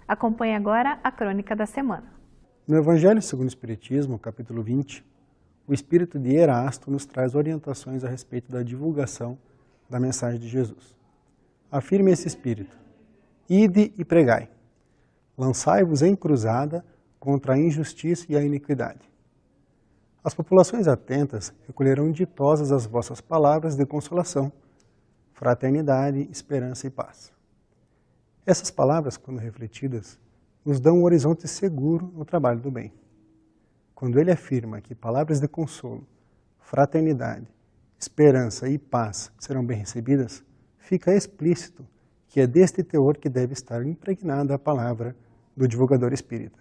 Acompanhe agora a crônica da semana. No Evangelho segundo o Espiritismo, capítulo 20, o espírito de Erasto nos traz orientações a respeito da divulgação da mensagem de Jesus. Afirma esse espírito: ide e pregai, lançai-vos em cruzada contra a injustiça e a iniquidade. As populações atentas recolherão ditosas as vossas palavras de consolação, fraternidade, esperança e paz. Essas palavras, quando refletidas, nos dão um horizonte seguro no trabalho do bem. Quando ele afirma que palavras de consolo, fraternidade, esperança e paz serão bem recebidas, fica explícito que é deste teor que deve estar impregnada a palavra do divulgador espírita.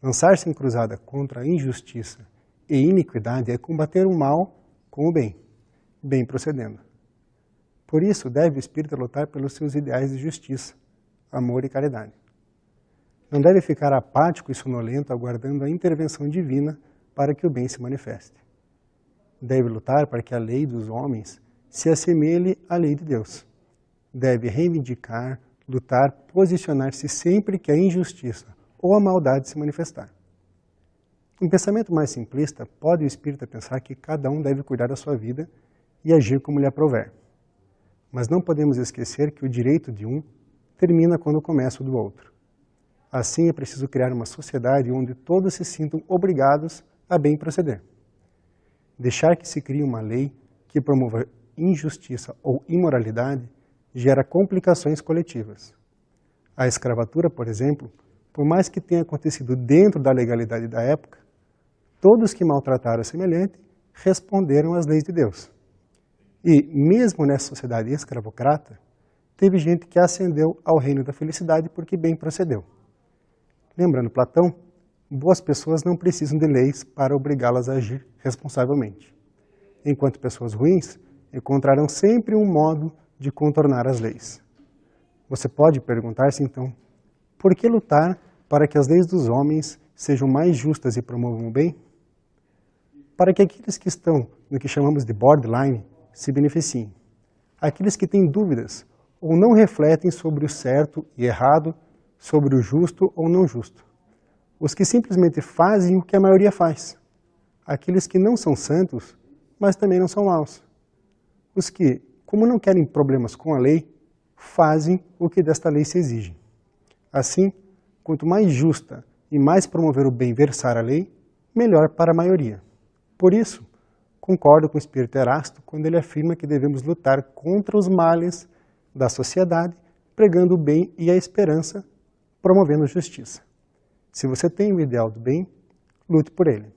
Lançar-se em cruzada contra a injustiça e iniquidade é combater o mal com o bem, bem procedendo. Por isso, deve o espírita lutar pelos seus ideais de justiça, amor e caridade. Não deve ficar apático e sonolento aguardando a intervenção divina para que o bem se manifeste. Deve lutar para que a lei dos homens se assemelhe à lei de Deus. Deve reivindicar, lutar, posicionar-se sempre que a injustiça ou a maldade se manifestar. Um pensamento mais simplista, pode o espírita pensar que cada um deve cuidar da sua vida e agir como lhe aprouver. Mas não podemos esquecer que o direito de um termina quando começa o do outro. Assim é preciso criar uma sociedade onde todos se sintam obrigados a bem proceder. Deixar que se crie uma lei que promova injustiça ou imoralidade gera complicações coletivas. A escravatura, por exemplo, por mais que tenha acontecido dentro da legalidade da época, todos que maltrataram o semelhante responderam às leis de Deus. E, mesmo nessa sociedade escravocrata, teve gente que ascendeu ao reino da felicidade porque bem procedeu. Lembrando Platão, boas pessoas não precisam de leis para obrigá-las a agir responsavelmente, enquanto pessoas ruins encontrarão sempre um modo de contornar as leis. Você pode perguntar-se então, por que lutar para que as leis dos homens sejam mais justas e promovam o bem? Para que aqueles que estão no que chamamos de borderline se beneficiem. Aqueles que têm dúvidas ou não refletem sobre o certo e errado, sobre o justo ou não justo. Os que simplesmente fazem o que a maioria faz. Aqueles que não são santos, mas também não são maus. Os que, como não querem problemas com a lei, fazem o que desta lei se exige. Assim, quanto mais justa e mais promover o bem versar a lei, melhor para a maioria. Por isso, concordo com o espírito Erasto quando ele afirma que devemos lutar contra os males da sociedade, pregando o bem e a esperança, promovendo a justiça. Se você tem o ideal do bem, lute por ele.